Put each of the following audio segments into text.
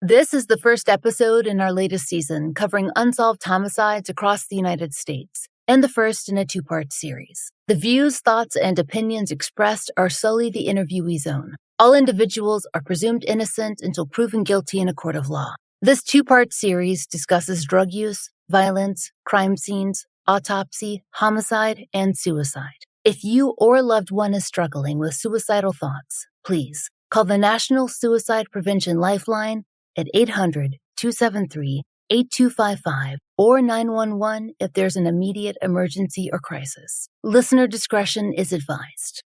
This is the first episode in our latest season covering unsolved homicides across the United States, and the first in a two-part series. The views, thoughts, and opinions expressed are solely the interviewee's own. All individuals are presumed innocent until proven guilty in a court of law. This two-part series discusses drug use, violence, crime scenes, autopsy, homicide, and suicide. If you or a loved one is struggling with suicidal thoughts, please call the National Suicide Prevention Lifeline at 800-273-8255 or 911 if there's an immediate emergency or crisis. Listener discretion is advised.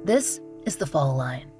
This is The Fall Line.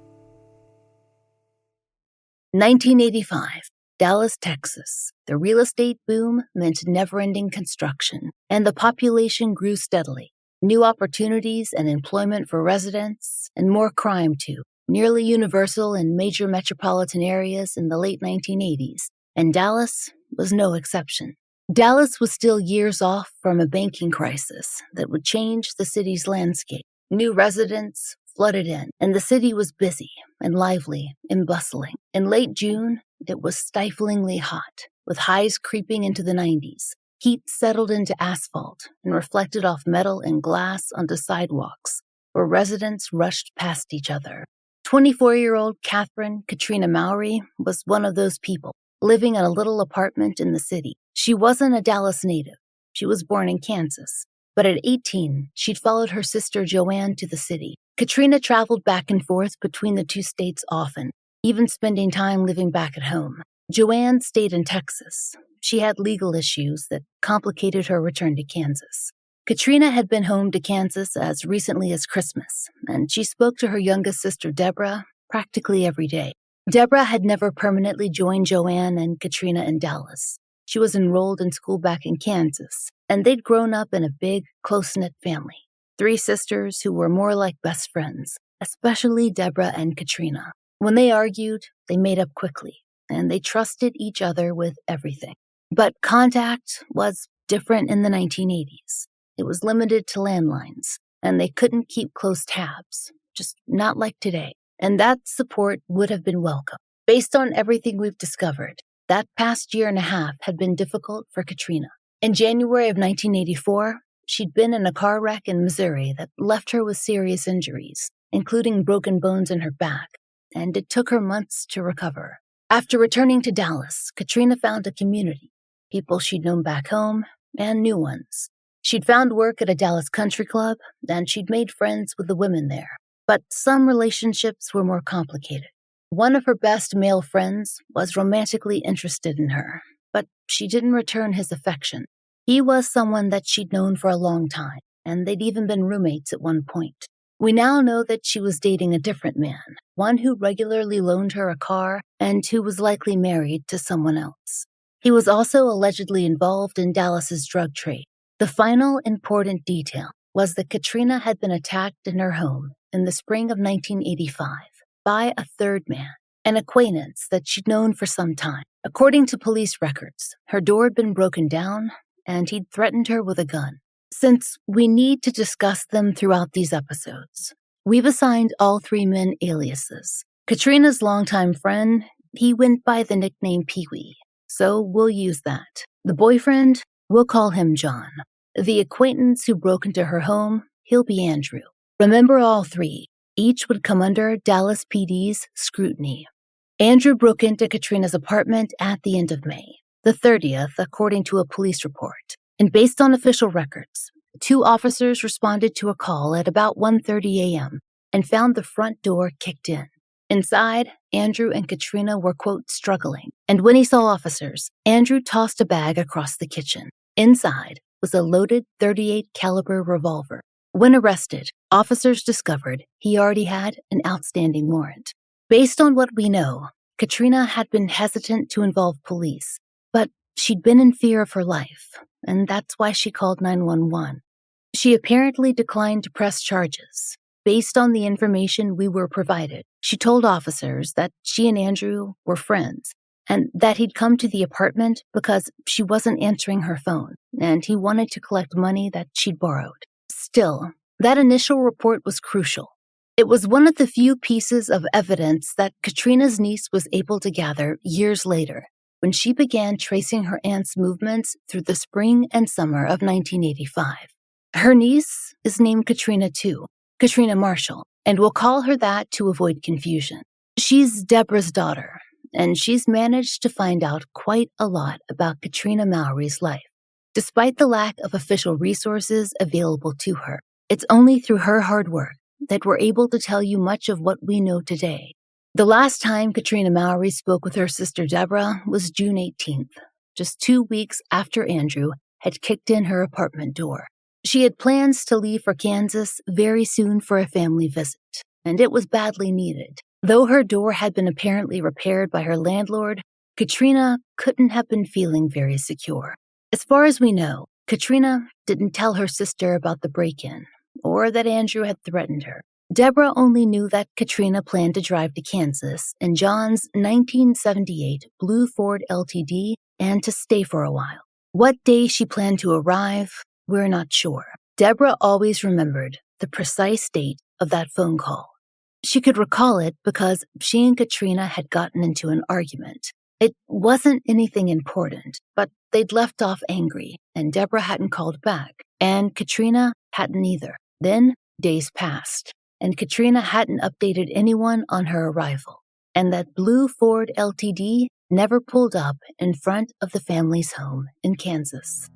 1985, Dallas, Texas. The real estate boom meant never-ending construction, and the population grew steadily. New opportunities and employment for residents, and more crime too, nearly universal in major metropolitan areas in the late 1980s, and Dallas was no exception. Dallas was still years off from a banking crisis that would change the city's landscape. New residents flooded in, and the city was busy and lively and bustling. In late June, it was stiflingly hot, with highs creeping into the 90s. Heat settled into asphalt and reflected off metal and glass onto sidewalks, where residents rushed past each other. 24-year-old Catrina Mowrey was one of those people, living in a little apartment in the city. She wasn't a Dallas native. She was born in Kansas. But at 18, she'd followed her sister Joanne to the city. Catrina traveled back and forth between the two states often, even spending time living back at home. Joanne stayed in Texas. She had legal issues that complicated her return to Kansas. Catrina had been home to Kansas as recently as Christmas, and she spoke to her youngest sister Deborah practically every day. Deborah had never permanently joined Joanne and Catrina in Dallas. She was enrolled in school back in Kansas, and they'd grown up in a big, close-knit family. 3 sisters who were more like best friends, especially Deborah and Catrina. When they argued, they made up quickly, and they trusted each other with everything. But contact was different in the 1980s. It was limited to landlines, and they couldn't keep close tabs, just not like today. And that support would have been welcome. Based on everything we've discovered, that past year and a half had been difficult for Catrina. In January of 1984, she'd been in a car wreck in Missouri that left her with serious injuries, including broken bones in her back, and it took her months to recover. After returning to Dallas, Catrina found a community, people she'd known back home, and new ones. She'd found work at a Dallas country club, and she'd made friends with the women there. But some relationships were more complicated. One of her best male friends was romantically interested in her, but she didn't return his affection. He was someone that she'd known for a long time, and they'd even been roommates at one point. We now know that she was dating a different man, one who regularly loaned her a car and who was likely married to someone else. He was also allegedly involved in Dallas's drug trade. The final important detail was that Catrina had been attacked in her home in the spring of 1985 by a third man, an acquaintance that she'd known for some time. According to police records, her door had been broken down and he'd threatened her with a gun. Since we need to discuss them throughout these episodes, we've assigned all 3 men aliases. Catrina's longtime friend, he went by the nickname Pee-wee, so we'll use that. The boyfriend, we'll call him John. The acquaintance who broke into her home, he'll be Andrew. Remember, all 3, each would come under Dallas PD's scrutiny. Andrew broke into Catrina's apartment at the end of May, the 30th, according to a police report. And based on official records, 2 officers responded to a call at about 1:30 a.m. and found the front door kicked in. Inside, Andrew and Catrina were, quote, struggling. And when he saw officers, Andrew tossed a bag across the kitchen. Inside was a loaded .38 caliber revolver. When arrested, officers discovered he already had an outstanding warrant. Based on what we know, Catrina had been hesitant to involve police, but she'd been in fear of her life, and that's why she called 911. She apparently declined to press charges. Based on the information we were provided, she told officers that she and Andrew were friends, and that he'd come to the apartment because she wasn't answering her phone, and he wanted to collect money that she'd borrowed. Still, That initial report was crucial. It was one of the few pieces of evidence that Catrina's niece was able to gather years later, when she began tracing her aunt's movements through the spring and summer of 1985. Her niece is named Catrina too, Catrina Marshall, and we'll call her that to avoid confusion. She's Deborah's daughter, and she's managed to find out quite a lot about Catrina Mowrey's life. Despite the lack of official resources available to her, it's only through her hard work that we're able to tell you much of what we know today. The last time Catrina Mowrey spoke with her sister Deborah was June 18th, just 2 weeks after Andrew had kicked in her apartment door. She had plans to leave for Kansas very soon for a family visit, and it was badly needed. Though her door had been apparently repaired by her landlord, Catrina couldn't have been feeling very secure. As far as we know, Catrina didn't tell her sister about the break-in, or that Andrew had threatened her. Deborah only knew that Catrina planned to drive to Kansas in John's 1978 blue Ford LTD and to stay for a while. What day she planned to arrive, we're not sure. Deborah always remembered the precise date of that phone call. She could recall it because she and Catrina had gotten into an argument. It wasn't anything important, but they'd left off angry, and Deborah hadn't called back, and Catrina hadn't either. Then days passed, and Catrina hadn't updated anyone on her arrival, and that blue Ford LTD never pulled up in front of the family's home in Kansas.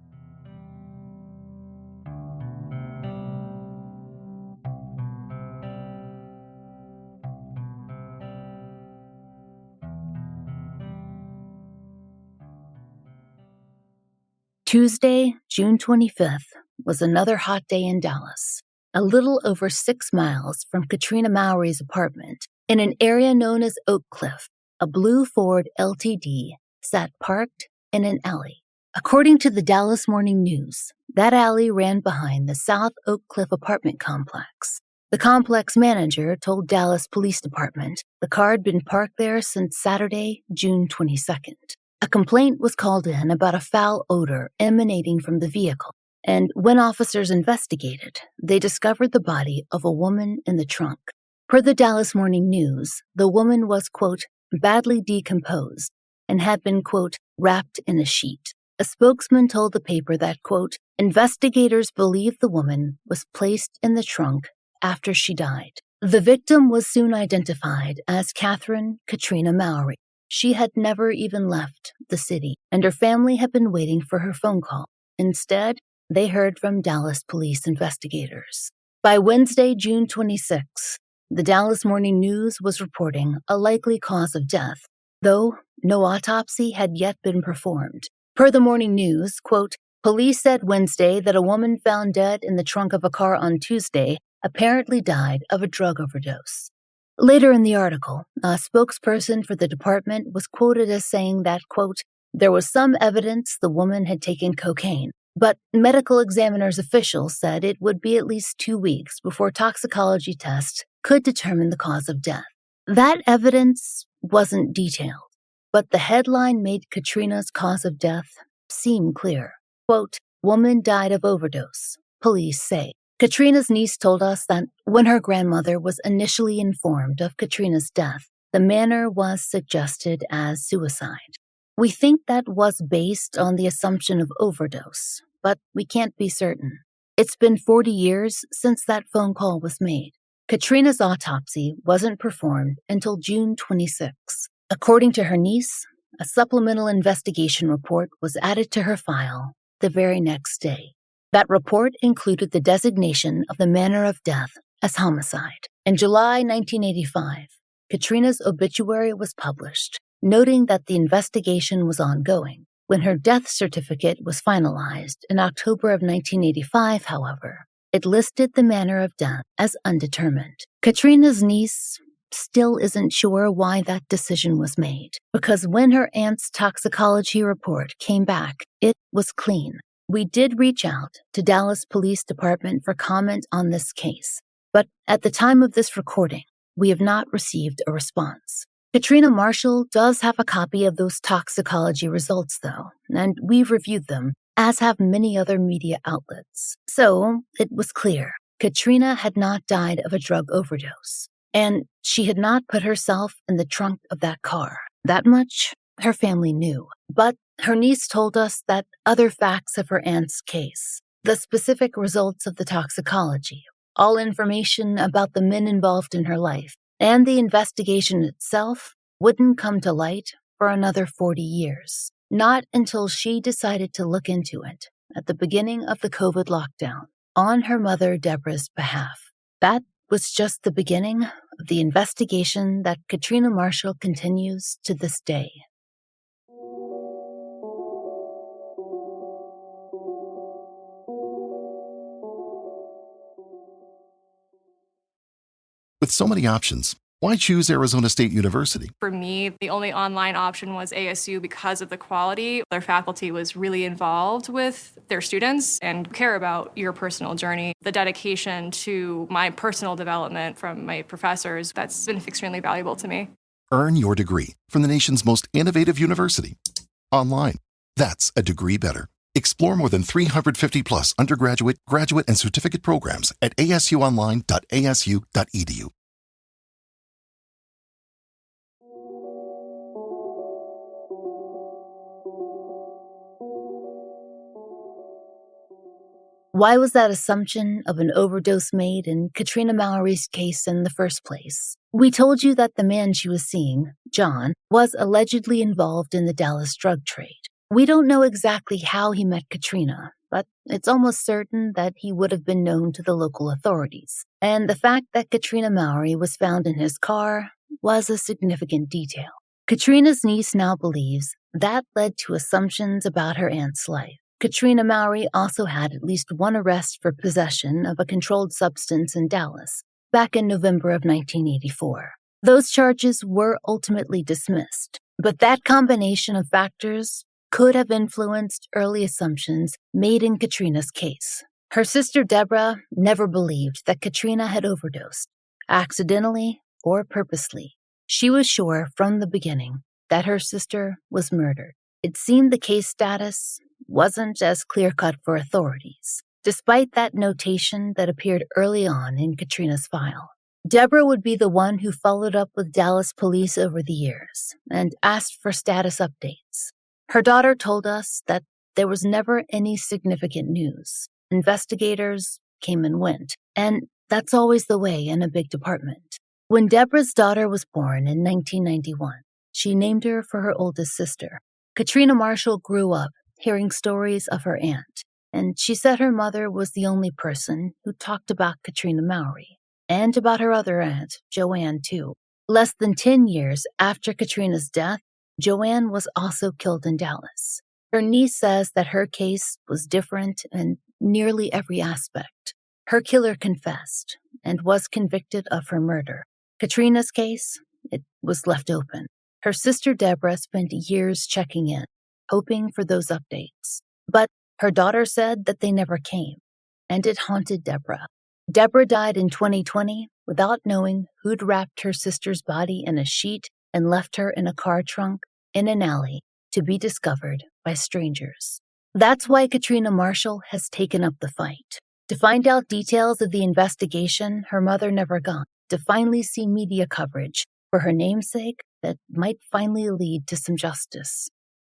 Tuesday, June 25th, was another hot day in Dallas. A little over 6 miles from Catrina Mowrey's apartment, in an area known as Oak Cliff, a blue Ford LTD sat parked in an alley. According to the Dallas Morning News, that alley ran behind the South Oak Cliff apartment complex. The complex manager told Dallas Police Department the car had been parked there since Saturday, June 22nd. A complaint was called in about a foul odor emanating from the vehicle, and when officers investigated, they discovered the body of a woman in the trunk. Per the Dallas Morning News, the woman was, quote, badly decomposed and had been, quote, wrapped in a sheet. A spokesman told the paper that, quote, investigators believe the woman was placed in the trunk after she died. The victim was soon identified as Catrina Mowrey. She had never even left the city, and her family had been waiting for her phone call. Instead, they heard from Dallas police investigators. By Wednesday, June 26, the Dallas Morning News was reporting a likely cause of death, though no autopsy had yet been performed. Per the Morning News, quote, police said Wednesday that a woman found dead in the trunk of a car on Tuesday apparently died of a drug overdose. Later in the article, a spokesperson for the department was quoted as saying that, quote, there was some evidence the woman had taken cocaine, but medical examiner's officials said it would be at least 2 weeks before toxicology tests could determine the cause of death. That evidence wasn't detailed, but the headline made Catrina's cause of death seem clear. Quote, woman died of overdose, police say. Catrina's niece told us that when her grandmother was initially informed of Catrina's death, the manner was suggested as suicide. We think that was based on the assumption of overdose, but we can't be certain. It's been 40 years since that phone call was made. Catrina's autopsy wasn't performed until June 26. According to her niece, a supplemental investigation report was added to her file the very next day. That report included the designation of the manner of death as homicide. In July 1985, Catrina's obituary was published, noting that the investigation was ongoing. When her death certificate was finalized in October of 1985, however, it listed the manner of death as undetermined. Catrina's niece still isn't sure why that decision was made, because when her aunt's toxicology report came back, it was clean. We did reach out to Dallas Police Department for comment on this case, but at the time of this recording, we have not received a response. Catrina Marshall does have a copy of those toxicology results, though, and we've reviewed them, as have many other media outlets. So it was clear Catrina had not died of a drug overdose, and she had not put herself in the trunk of that car. That much her family knew. But her niece told us that other facts of her aunt's case, the specific results of the toxicology, all information about the men involved in her life, and the investigation itself wouldn't come to light for another 40 years. Not until she decided to look into it at the beginning of the COVID lockdown on her mother Deborah's behalf. That was just the beginning of the investigation that Catrina Marshall continues to this day. With so many options, why choose Arizona State University? For me, the only online option was ASU because of the quality. Their faculty was really involved with their students and care about your personal journey. The dedication to my personal development from my professors, that's been extremely valuable to me. Earn your degree from the nation's most innovative university. Online. That's a degree better. Explore more than 350 plus undergraduate, graduate, and certificate programs at asuonline.asu.edu. Why was that assumption of an overdose made in Catrina Mowrey's case in the first place? We told you that the man she was seeing, John, was allegedly involved in the Dallas drug trade. We don't know exactly how he met Catrina, but it's almost certain that he would have been known to the local authorities. And the fact that Catrina Mowrey was found in his car was a significant detail. Catrina's niece now believes that led to assumptions about her aunt's life. Catrina Mowrey also had at least one arrest for possession of a controlled substance in Dallas back in November of 1984. Those charges were ultimately dismissed, but that combination of factors could have influenced early assumptions made in Catrina's case. Her sister Deborah never believed that Catrina had overdosed, accidentally or purposely. She was sure from the beginning that her sister was murdered. It seemed the case status wasn't as clear-cut for authorities, despite that notation that appeared early on in Catrina's file. Deborah would be the one who followed up with Dallas police over the years and asked for status updates. Her daughter told us that there was never any significant news. Investigators came and went, and that's always the way in a big department. When Deborah's daughter was born in 1991, she named her for her oldest sister. Catrina Marshall grew up hearing stories of her aunt, and she said her mother was the only person who talked about Catrina Mowrey, and about her other aunt, Joanne, too. Less than 10 years after Catrina's death, Joanne was also killed in Dallas. Her niece says that her case was different in nearly every aspect. Her killer confessed and was convicted of her murder. Catrina's case, it was left open. Her sister Deborah spent years checking in, hoping for those updates. But her daughter said that they never came, and it haunted Deborah. Deborah died in 2020 without knowing who'd wrapped her sister's body in a sheet and left her in a car trunk in an alley to be discovered by strangers. That's why Catrina Marshall has taken up the fight. To find out details of the investigation her mother never got, to finally see media coverage for her namesake that might finally lead to some justice.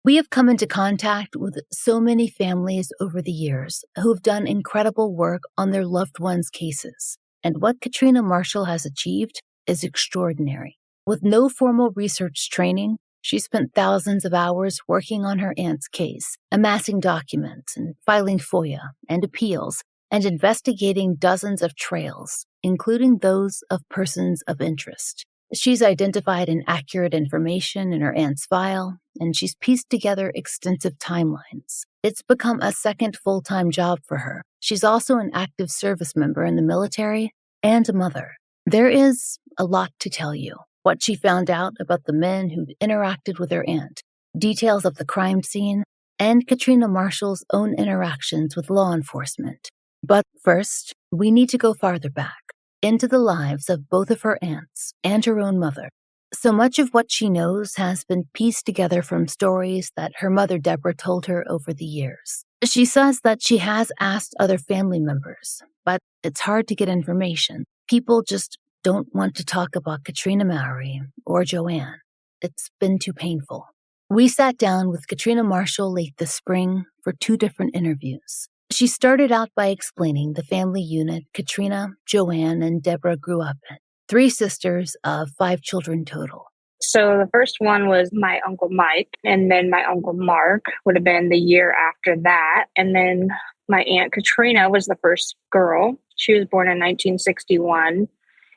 We have come into contact with so many families over the years who have done incredible work on their loved ones' cases, and what Catrina Marshall has achieved is extraordinary. With no formal research training, she spent thousands of hours working on her aunt's case, amassing documents and filing FOIA and appeals, and investigating dozens of trails, including those of persons of interest. She's identified inaccurate information in her aunt's file, and she's pieced together extensive timelines. It's become a second full-time job for her. She's also an active service member in the military and a mother. There is a lot to tell you. What she found out about the men who'd interacted with her aunt, details of the crime scene, and Catrina Marshall's own interactions with law enforcement. But first, we need to go farther back, into the lives of both of her aunts and her own mother. So much of what she knows has been pieced together from stories that her mother Deborah told her over the years. She says that she has asked other family members, but it's hard to get information. People just don't want to talk about Catrina Mowrey or Joanne. It's been too painful. We sat down with Catrina Marshall late this spring for 2 different interviews. She started out by explaining the family unit Catrina, Joanne, and Deborah grew up in. 3 sisters of 5 children total. So the first one was my Uncle Mike, and then my Uncle Mark would have been the year after that. And then my Aunt Catrina was the first girl. She was born in 1961.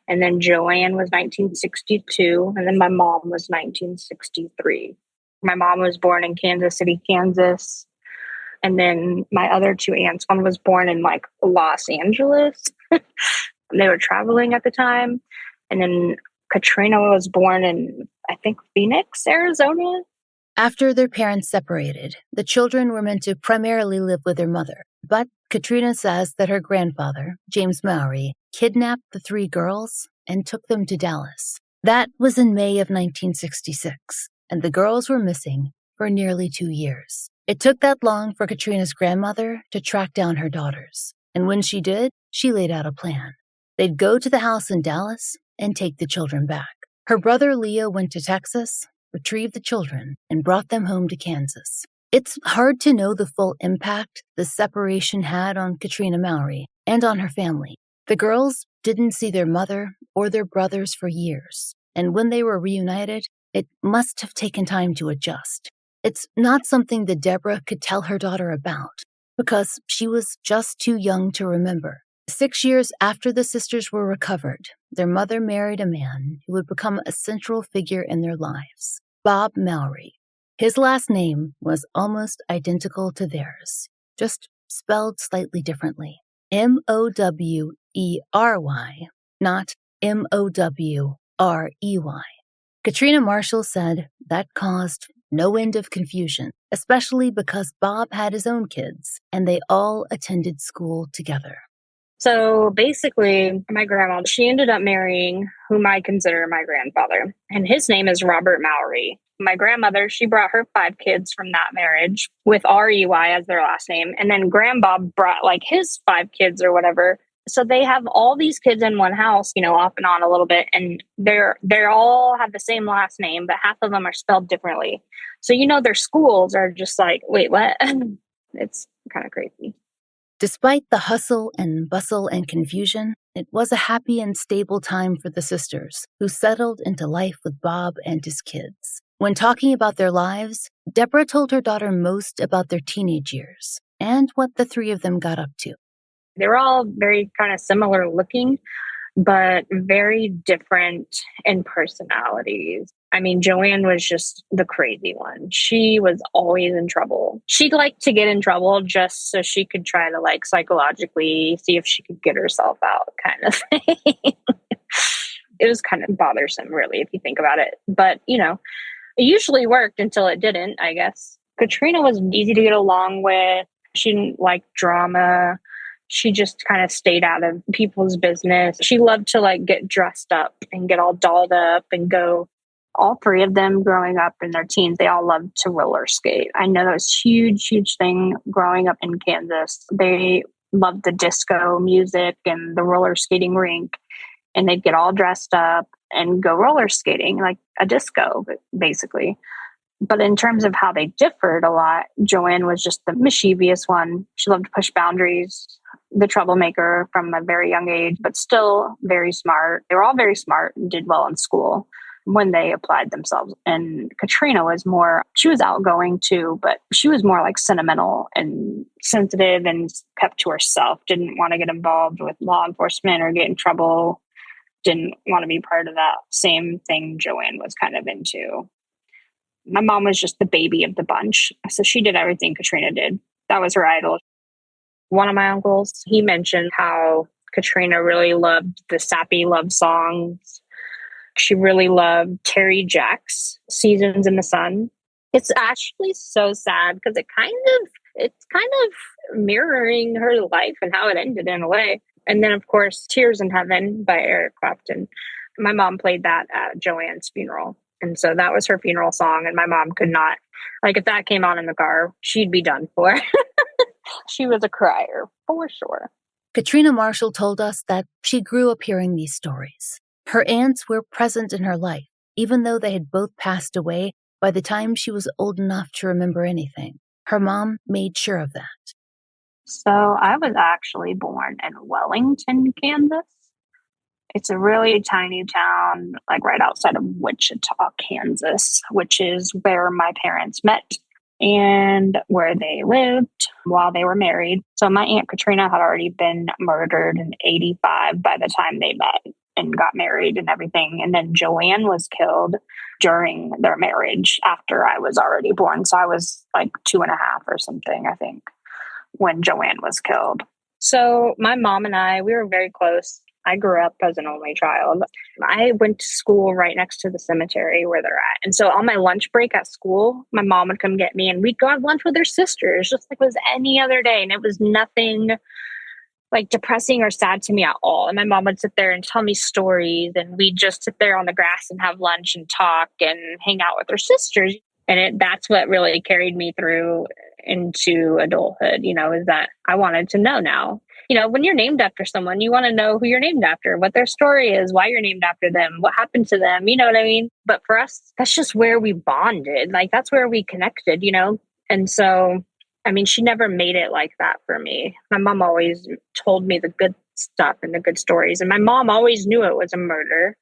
And then Joanne was 1962. And then my mom was 1963. My mom was born in Kansas City, Kansas. And then my other 2 aunts, one was born in like Los Angeles. They were traveling at the time. And then Catrina was born in, I think, Phoenix, Arizona. After their parents separated, the children were meant to primarily live with their mother. But Catrina says that her grandfather, James Mowrey, kidnapped the 3 girls and took them to Dallas. That was in May of 1966, and the girls were missing for nearly 2 years. It took that long for Catrina's grandmother to track down her daughters. And when she did, she laid out a plan. They'd go to the house in Dallas and take the children back. Her brother Leo went to Texas, retrieved the children, and brought them home to Kansas. It's hard to know the full impact the separation had on Catrina Mowrey and on her family. The girls didn't see their mother or their brothers for years, and when they were reunited, it must have taken time to adjust. It's not something that Deborah could tell her daughter about, because she was just too young to remember. 6 years after the sisters were recovered, their mother married a man who would become a central figure in their lives, Bob Mowrey. His last name was almost identical to theirs, just spelled slightly differently. Mowrey, not Mowrey. Catrina Marshall said that caused no end of confusion, especially because Bob had his own kids, and they all attended school together. So basically, my grandma, she ended up marrying whom I consider my grandfather, and his name is Robert Mowrey. My grandmother, she brought her 5 kids from that marriage with R-E-Y as their last name. And then Grandbob brought like his 5 kids or whatever. So they have all these kids in one house, off and on a little bit. And they're all have the same last name, but half of them are spelled differently. So, their schools are just like, wait, what? It's kind of crazy. Despite the hustle and bustle and confusion, it was a happy and stable time for the sisters, who settled into life with Bob and his kids. When talking about their lives, Deborah told her daughter most about their teenage years and what the 3 of them got up to. They were all very kind of similar looking, but very different in personalities. I mean, Joanne was just the crazy one. She was always in trouble. She'd like to get in trouble just so she could try to psychologically see if she could get herself out kind of thing. It was kind of bothersome, really, if you think about it. But, it usually worked until it didn't, I guess. Catrina was easy to get along with. She didn't like drama. She just kind of stayed out of people's business. She loved to get dressed up and get all dolled up and go. All 3 of them growing up in their teens, they all loved to roller skate. I know that was a huge, huge thing growing up in Kansas. They loved the disco music and the roller skating rink. And they'd get all dressed up and go roller skating, like a disco, basically. But in terms of how they differed a lot, Joanne was just the mischievous one. She loved to push boundaries, the troublemaker from a very young age, but still very smart. They were all very smart and did well in school when they applied themselves. And Catrina was she was outgoing too, but she was more sentimental and sensitive and kept to herself, didn't want to get involved with law enforcement or get in trouble, didn't want to be part of that same thing Joanne was kind of into. My mom was just the baby of the bunch. So she did everything Catrina did. That was her idol. One of my uncles, he mentioned how Catrina really loved the sappy love songs. She really loved Terry Jack's Seasons in the Sun. It's actually so sad because it's kind of mirroring her life and how it ended in a way. And then, of course, Tears in Heaven by Eric Clapton. My mom played that at Joanne's funeral. And so that was her funeral song. And my mom could not, if that came on in the car, she'd be done for. She was a crier, for sure. Catrina Marshall told us that she grew up hearing these stories. Her aunts were present in her life, even though they had both passed away by the time she was old enough to remember anything. Her mom made sure of that. So I was actually born in Wellington, Kansas. It's a really tiny town, like right outside of Wichita, Kansas, which is where my parents met and where they lived while they were married. So my Aunt Catrina had already been murdered in 85 by the time they met and got married and everything. And then Joanne was killed during their marriage after I was already born. So I was like 2.5 or something, I think, when Joanne was killed. So my mom and I, we were very close. I grew up as an only child. I went to school right next to the cemetery where they're at. And so on my lunch break at school, my mom would come get me and we'd go have lunch with her sisters, just like it was any other day. And it was nothing like depressing or sad to me at all. And my mom would sit there and tell me stories, and we'd just sit there on the grass and have lunch and talk and hang out with her sisters. And that's what really carried me through into adulthood, is that I wanted to know now. When you're named after someone, you want to know who you're named after, what their story is, why you're named after them, what happened to them, you know what I mean? But for us, that's just where we bonded. Like, that's where we connected, And so, she never made it like that for me. My mom always told me the good stuff and the good stories. And my mom always knew it was a murder.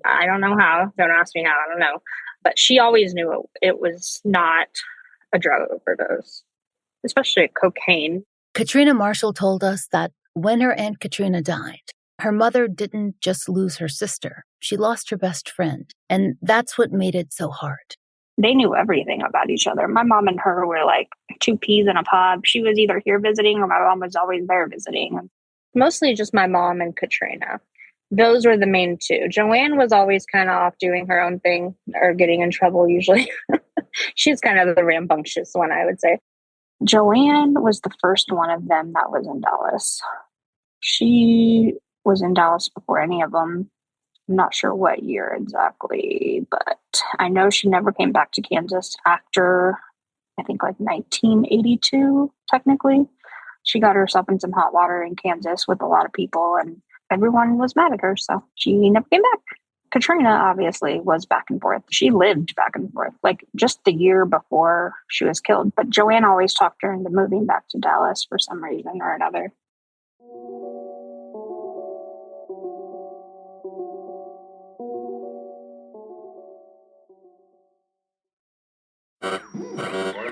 I don't know how. Don't ask me how. I don't know. But she always knew it was not a drug overdose, especially cocaine. Catrina Marshall told us that when her Aunt Catrina died, her mother didn't just lose her sister. She lost her best friend. And that's what made it so hard. They knew everything about each other. My mom and her were like two peas in a pod. She was either here visiting or my mom was always there visiting. Mostly just my mom and Catrina. Those were the main two. Joanne was always kind of off doing her own thing or getting in trouble usually. She's kind of the rambunctious one, I would say. Joanne was the first one of them that was in Dallas. She was in Dallas before any of them. I'm not sure what year exactly, but I know she never came back to Kansas after, I think, like 1982, technically. She got herself in some hot water in Kansas with a lot of people, and everyone was mad at her, so she never came back. Katrina obviously was back and forth. She lived back and forth, like just the year before she was killed. But Joanne always talked her into moving back to Dallas for some reason or another.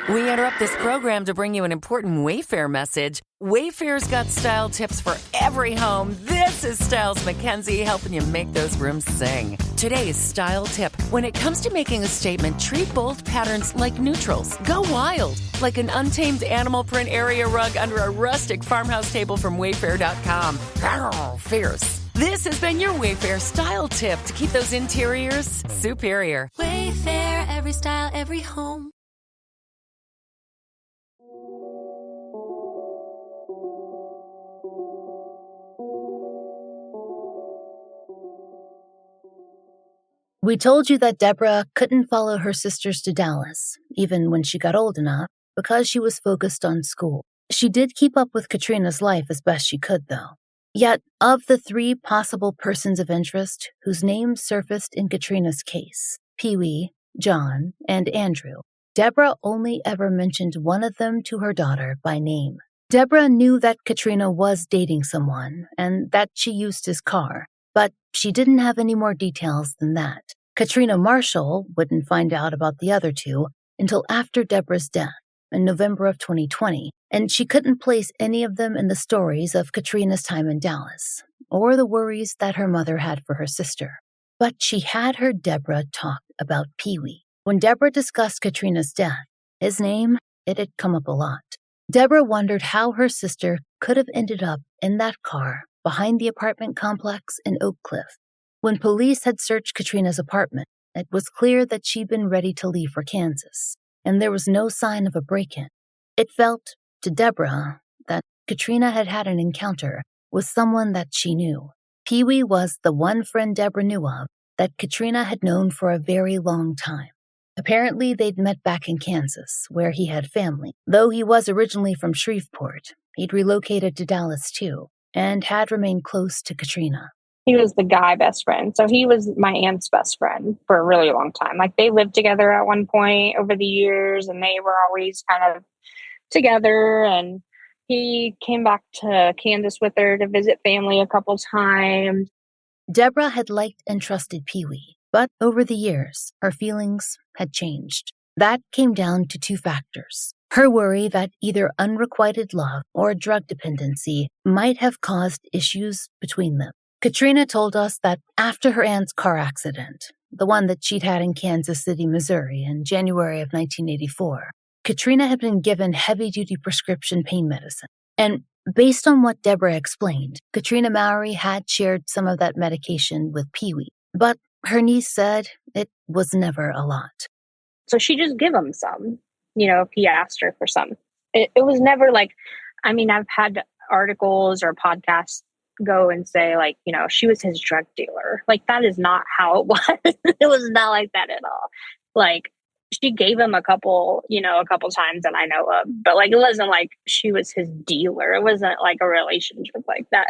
We interrupt this program to bring you an important Wayfair message. Wayfair's got style tips for every home. This is Styles McKenzie helping you make those rooms sing. Today's style tip. When it comes to making a statement, treat bold patterns like neutrals. Go wild, like an untamed animal print area rug under a rustic farmhouse table from Wayfair.com. Arr, fierce. This has been your Wayfair style tip to keep those interiors superior. Wayfair, every style, every home. We told you that Deborah couldn't follow her sisters to Dallas, even when she got old enough, because she was focused on school. She did keep up with Catrina's life as best she could, though. Yet, of the 3 possible persons of interest whose names surfaced in Catrina's case, Pee-wee, John, and Andrew, Deborah only ever mentioned one of them to her daughter by name. Deborah knew that Catrina was dating someone and that she used his car, but she didn't have any more details than that. Catrina Marshall wouldn't find out about the other 2 until after Deborah's death in November of 2020, and she couldn't place any of them in the stories of Catrina's time in Dallas, or the worries that her mother had for her sister. But she had heard Deborah talk about Pee-wee. When Deborah discussed Catrina's death, his name, it had come up a lot. Deborah wondered how her sister could have ended up in that car behind the apartment complex in Oak Cliff. When police had searched Catrina's apartment, it was clear that she'd been ready to leave for Kansas, and there was no sign of a break-in. It felt, to Deborah, that Catrina had had an encounter with someone that she knew. Pee-wee was the one friend Deborah knew of that Catrina had known for a very long time. Apparently, they'd met back in Kansas, where he had family. Though he was originally from Shreveport, he'd relocated to Dallas too, and had remained close to Catrina. He was the guy best friend. So he was my aunt's best friend for a really long time. Like they lived together at one point over the years, and they were always kind of together. And he came back to Kansas with her to visit family a couple times. Deborah had liked and trusted Pee-wee, but over the years, her feelings had changed. That came down to two factors. Her worry that either unrequited love or drug dependency might have caused issues between them. Catrina told us that after her aunt's car accident, the one that she'd had in Kansas City, Missouri in January of 1984, Catrina had been given heavy-duty prescription pain medicine. And based on what Deborah explained, Catrina Mowrey had shared some of that medication with Pee-wee, but her niece said it was never a lot. So she just give him some, if he asked her for some. It was never like, I've had articles or podcasts go and say like, she was his drug dealer. Like that is not how it was. It was not like that at all. Like she gave him a couple times that I know of, but like, it wasn't like she was his dealer. It wasn't like a relationship like that.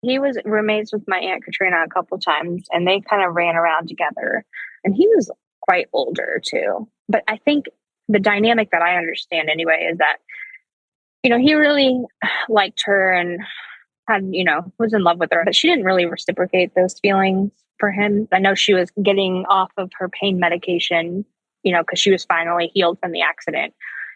He was roommates with my Aunt Catrina a couple times, and they kind of ran around together, and he was quite older too. But I think the dynamic that I understand anyway is that, he really liked her and had, was in love with her, but she didn't really reciprocate those feelings for him. I know she was getting off of her pain medication, because she was finally healed from the accident.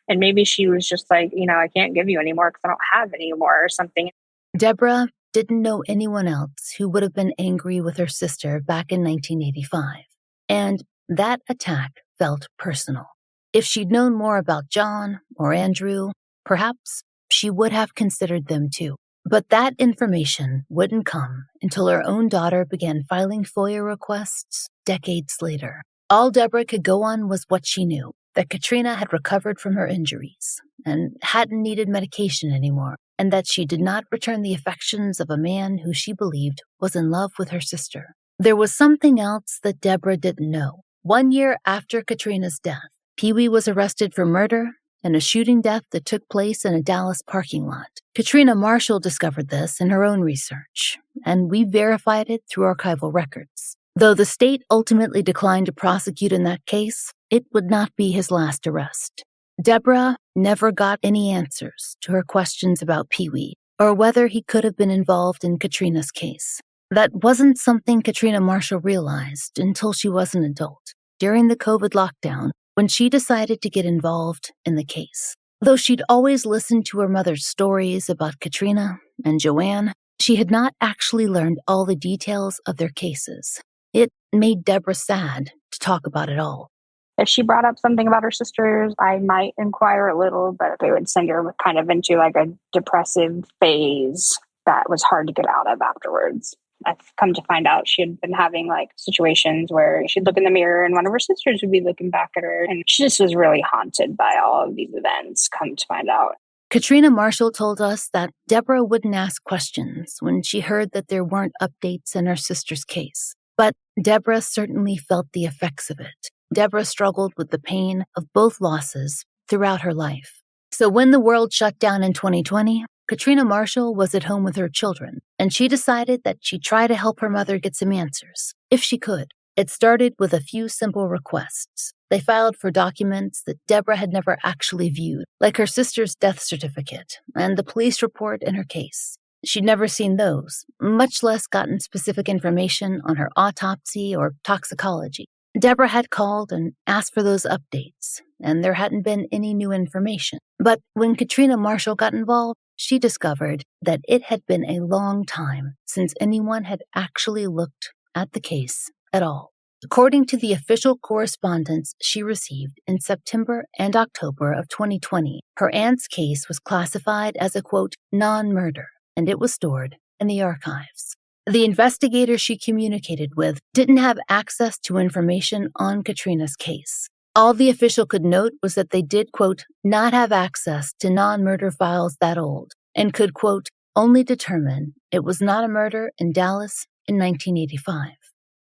And maybe she was just like, I can't give you anymore because I don't have any more or something. Deborah didn't know anyone else who would have been angry with her sister back in 1985. And that attack felt personal. If she'd known more about John or Andrew, perhaps she would have considered them too. But that information wouldn't come until her own daughter began filing FOIA requests decades later. All Deborah could go on was what she knew, that Catrina had recovered from her injuries and hadn't needed medication anymore, and that she did not return the affections of a man who she believed was in love with her sister. There was something else that Deborah didn't know. 1 year after Catrina's death, Pee-wee was arrested for murder and a shooting death that took place in a Dallas parking lot. Catrina Marshall discovered this in her own research, and we verified it through archival records. Though the state ultimately declined to prosecute in that case, it would not be his last arrest. Deborah never got any answers to her questions about Pee-wee or whether he could have been involved in Catrina's case. That wasn't something Catrina Marshall realized until she was an adult, during the COVID lockdown, when she decided to get involved in the case. Though she'd always listened to her mother's stories about Catrina and Joanne, she had not actually learned all the details of their cases. It made Deborah sad to talk about it all. If she brought up something about her sisters, I might inquire a little, but it would send her kind of into like a depressive phase that was hard to get out of afterwards. I've come to find out she had been having like situations where she'd look in the mirror and one of her sisters would be looking back at her. And she just was really haunted by all of these events, come to find out. Catrina Marshall told us that Deborah wouldn't ask questions when she heard that there weren't updates in her sister's case. But Deborah certainly felt the effects of it. Deborah struggled with the pain of both losses throughout her life. So when the world shut down in 2020, Catrina Marshall was at home with her children, and she decided that she'd try to help her mother get some answers, if she could. It started with a few simple requests. They filed for documents that Deborah had never actually viewed, like her sister's death certificate and the police report in her case. She'd never seen those, much less gotten specific information on her autopsy or toxicology. Deborah had called and asked for those updates, and there hadn't been any new information. But when Catrina Marshall got involved, she discovered that it had been a long time since anyone had actually looked at the case at all. According to the official correspondence she received in September and October of 2020, her aunt's case was classified as a, quote, non-murder, and it was stored in the archives. The investigator she communicated with didn't have access to information on Catrina's case. All the official could note was that they did, quote, not have access to non-murder files that old, and could, quote, only determine it was not a murder in Dallas in 1985.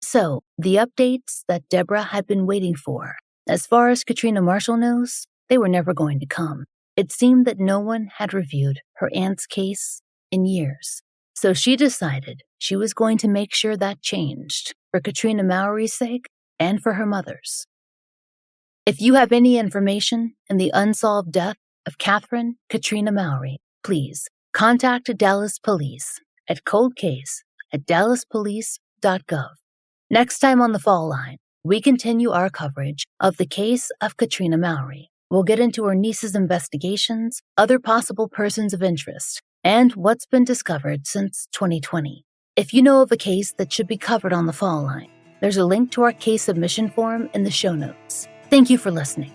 So, the updates that Deborah had been waiting for As far as Catrina Marshall knows, they were never going to come. It seemed that no one had reviewed her aunt's case in years. So she decided she was going to make sure that changed, for Catrina Mowrey's sake and for her mother's. If you have any information in the unsolved death of Catrina Mowrey, please contact Dallas Police at coldcase@dallaspolice.gov. Next time on The Fall Line, we continue our coverage of the case of Catrina Mowrey. We'll get into her niece's investigations, other possible persons of interest, and what's been discovered since 2020. If you know of a case that should be covered on The Fall Line, there's a link to our case submission form in the show notes. Thank you for listening.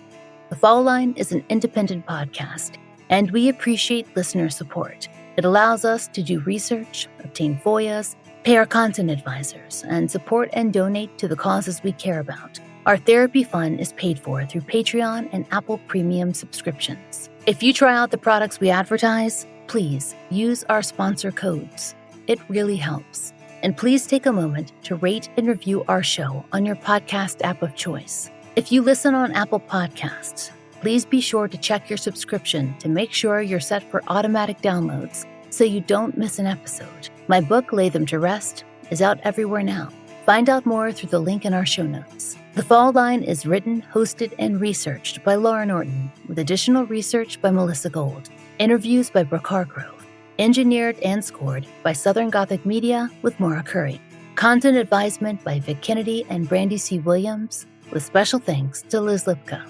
The Fall Line is an independent podcast, and we appreciate listener support. It allows us to do research, obtain FOIAs, pay our content advisors, and support and donate to the causes we care about. Our therapy fund is paid for through Patreon and Apple Premium subscriptions. If you try out the products we advertise, please use our sponsor codes. It really helps. And please take a moment to rate and review our show on your podcast app of choice. If you listen on Apple Podcasts, please be sure to check your subscription to make sure you're set for automatic downloads so you don't miss an episode. My book, Lay Them to Rest, is out everywhere now. Find out more through the link in our show notes. The Fall Line is written, hosted, and researched by Laurah Norton, with additional research by Melissa Gold. Interviews by Brooke Hargrove. Engineered and scored by Southern Gothic Media with Maura Curry. Content advisement by Vic Kennedy and Brandy C. Williams, with special thanks to Liz Lipka.